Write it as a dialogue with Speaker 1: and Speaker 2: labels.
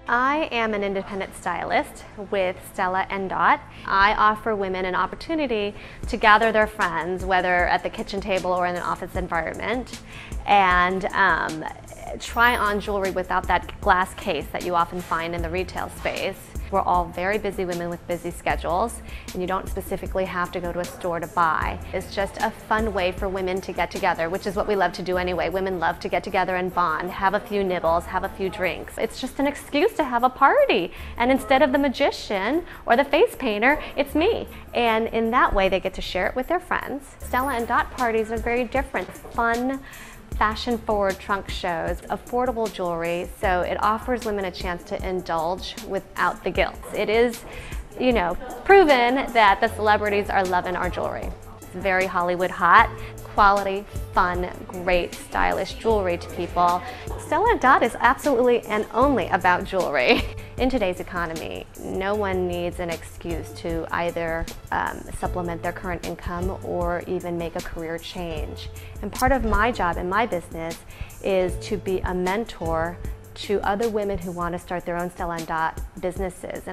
Speaker 1: I am an independent stylist with Stella & Dot. I offer women an opportunity to gather their friends, whether at the kitchen table or in an office environment, and try on jewelry without that glass case that you often find in the retail space. We're all very busy women with busy schedules, and you don't specifically have to go to a store to buy. It's just a fun way for women to get together, which is what we love to do anyway. Women love to get together and bond, have a few nibbles, have a few drinks. It's just an excuse to have a party. And instead of the magician or the face painter, it's me. And in that way, they get to share it with their friends. Stella & Dot parties are very different. Fun, fashion-forward trunk shows, affordable jewelry, so it offers women a chance to indulge without the guilt. It is, proven that the celebrities are loving our jewelry. It's very Hollywood hot, quality, fun, great, stylish jewelry to people. Stella & Dot is absolutely and only about jewelry. In today's economy, no one needs an excuse to either supplement their current income or even make a career change. And part of my job in my business is to be a mentor to other women who want to start their own Stella & Dot businesses.